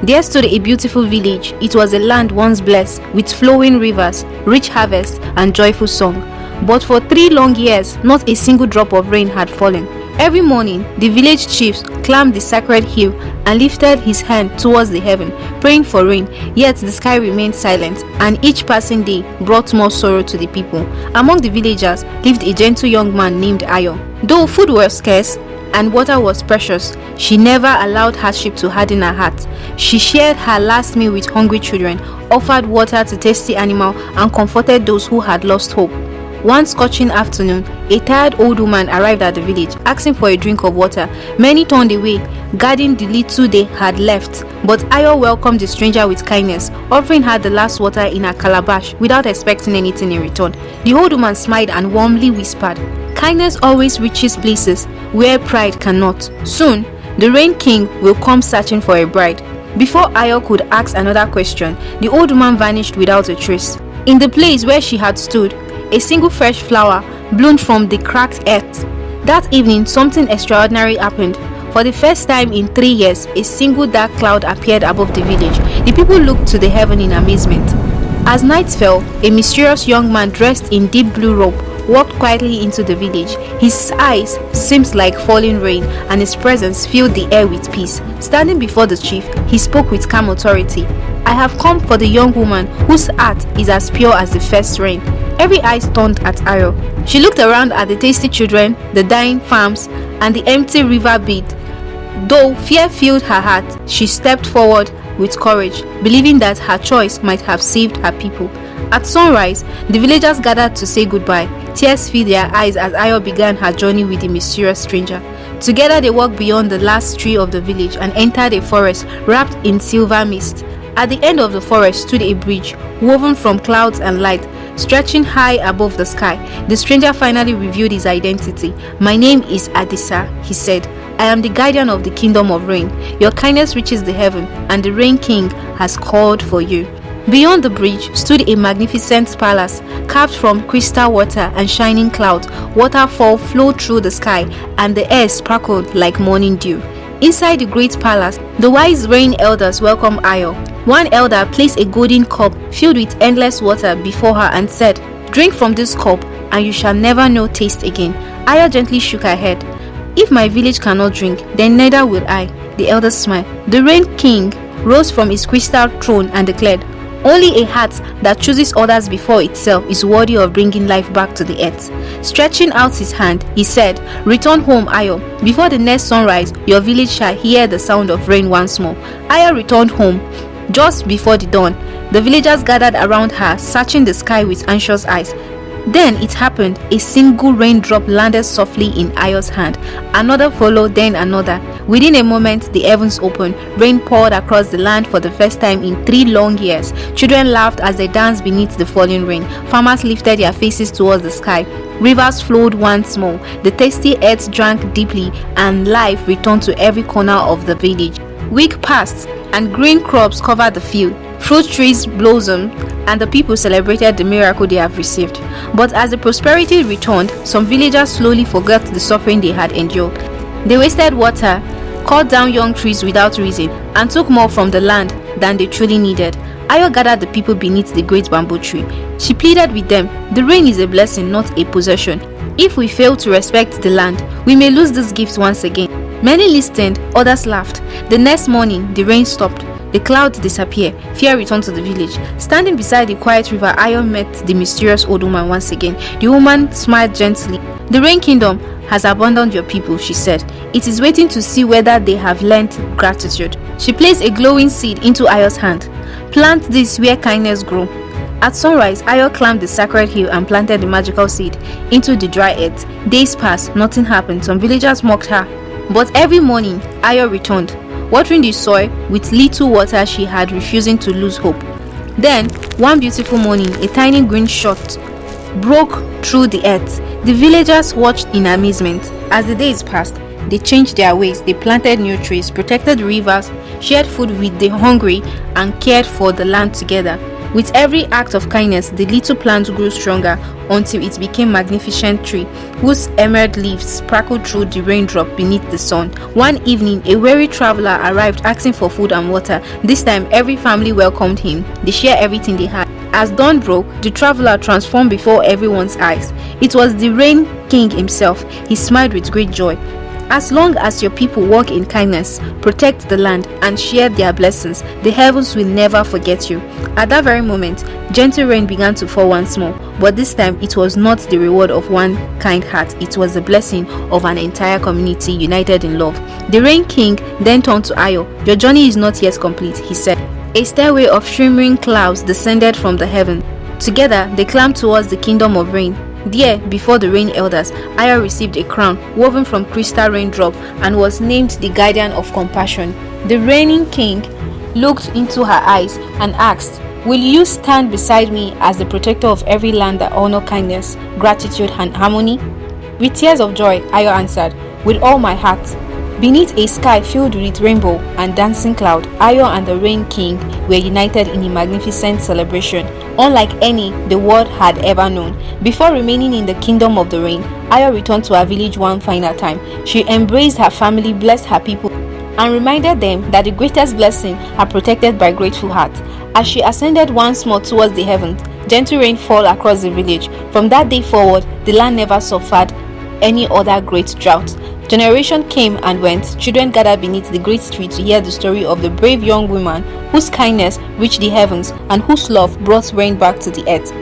There stood a beautiful village. It was a land once blessed with flowing rivers, rich harvest, and joyful song. But for 3 long years, not a single drop of rain had fallen. Every morning, the village chief climbed the sacred hill and lifted his hand towards the heaven, praying for rain, yet the sky remained silent, and each passing day brought more sorrow to the people. Among the villagers lived a gentle young man named Ayo. Though food was scarce and water was precious, she never allowed hardship to harden her heart. She shared her last meal with hungry children, offered water to thirsty animals, and comforted those who had lost hope. One scorching afternoon, a tired old woman arrived at the village, asking for a drink of water. Many turned away, guarding the little they had left, but Ayo welcomed the stranger with kindness, offering her the last water in her calabash without expecting anything in return. The old woman smiled and warmly whispered, "Kindness always reaches places where pride cannot. Soon, the Rain King will come searching for a bride." Before Ayo could ask another question, the old woman vanished without a trace. In the place where she had stood, a single fresh flower bloomed from the cracked earth. That evening, something extraordinary happened. For the first time in 3 years, a single dark cloud appeared above the village. The people looked to the heaven in amazement. As night fell, a mysterious young man dressed in deep blue robe walked quietly into the village. His eyes seemed like falling rain, and his presence filled the air with peace. Standing before the chief, he spoke with calm authority. "I have come for the young woman whose heart is as pure as the first rain." Every eye turned at Ayo. She looked around at the tasty children, the dying farms, and the empty river bed. Though fear filled her heart, she stepped forward with courage, believing that her choice might have saved her people. At sunrise, the villagers gathered to say goodbye. Tears filled their eyes as Ayo began her journey with the mysterious stranger. Together they walked beyond the last tree of the village and entered a forest wrapped in silver mist. At the end of the forest stood a bridge, woven from clouds and light, stretching high above the sky. The stranger finally revealed his identity. "My name is Adisa," he said. "I am the guardian of the kingdom of rain. Your kindness reaches the heaven, and the Rain King has called for you." Beyond the bridge stood a magnificent palace, carved from crystal water and shining clouds. Waterfall flowed through the sky, and the air sparkled like morning dew. Inside the great palace, the wise rain elders welcomed Ayo. One elder placed a golden cup filled with endless water before her and said, "Drink from this cup, and you shall never know taste again." Ayo gently shook her head. "If my village cannot drink, then neither will I." The elder smiled. The Rain King rose from his crystal throne and declared, "Only a heart that chooses others before itself is worthy of bringing life back to the earth." Stretching out his hand, he said, "Return home, Ayo. Before the next sunrise, your village shall hear the sound of rain once more." Ayo returned home. Just before the dawn, the villagers gathered around her, searching the sky with anxious eyes. Then it happened. A single raindrop landed softly in Ayo's hand. Another followed, then another. Within a moment, the heavens opened. Rain poured across the land for the first time in 3 long years. Children laughed as they danced beneath the falling rain. Farmers lifted their faces towards the sky. Rivers flowed once more. The thirsty earth drank deeply, and life returned to every corner of the village. Week passed, and green crops covered the field. Fruit trees blossomed, and the people celebrated the miracle they have received. But as the prosperity returned, some villagers slowly forgot the suffering they had endured. They wasted water, cut down young trees without reason, and took more from the land than they truly needed. Ayo gathered the people beneath the great bamboo tree. She pleaded with them, "The rain is a blessing, not a possession. If we fail to respect the land, we may lose this gift once again." Many listened, others laughed. The next morning, the rain stopped. The clouds disappeared. Fear returned to the village. Standing beside the quiet river, Ayo met the mysterious old woman once again. The woman smiled gently. "The Rain Kingdom has abandoned your people," she said. "It is waiting to see whether they have learned gratitude." She placed a glowing seed into Ayo's hand. "Plant this where kindness grows." At sunrise, Ayo climbed the sacred hill and planted the magical seed into the dry earth. Days passed, nothing happened. Some villagers mocked her. But every morning, Ayo returned, watering the soil with little water she had, refusing to lose hope. Then, one beautiful morning, a tiny green shot broke through the earth. The villagers watched in amazement. As the days passed, they changed their ways. They planted new trees, protected the rivers, shared food with the hungry, and cared for the land together. With every act of kindness, the little plant grew stronger until it became a magnificent tree, whose emerald leaves sparkled through the raindrop beneath the sun. One evening, a weary traveler arrived asking for food and water. This time, every family welcomed him. They shared everything they had. As dawn broke, the traveler transformed before everyone's eyes. It was the Rain King himself. He smiled with great joy. As long as your people walk in kindness, protect the land, and share their blessings, the heavens will never forget you. At that very moment, gentle rain began to fall once more, but this time it was not the reward of one kind heart, it was the blessing of an entire community united in love. The Rain King then turned to Ayo. "Your journey is not yet complete," he said. A stairway of shimmering clouds descended from the heaven. Together, they climbed towards the kingdom of rain. There, before the rain elders, Aya received a crown woven from crystal raindrop and was named the guardian of compassion. The reigning king looked into her eyes and asked, "Will you stand beside me as the protector of every land that honor kindness, gratitude, and harmony?" With tears of joy, Aya answered, "With all my heart." Beneath a sky filled with rainbow and dancing cloud, Ayo and the Rain King were united in a magnificent celebration, unlike any the world had ever known. Before remaining in the kingdom of the rain, Ayo returned to her village one final time. She embraced her family, blessed her people, and reminded them that the greatest blessing are protected by grateful hearts. As she ascended once more towards the heavens, gentle rain fell across the village. From that day forward, the land never suffered any other great drought. Generation came and went. Children gathered beneath the great tree to hear the story of the brave young woman whose kindness reached the heavens and whose love brought rain back to the earth.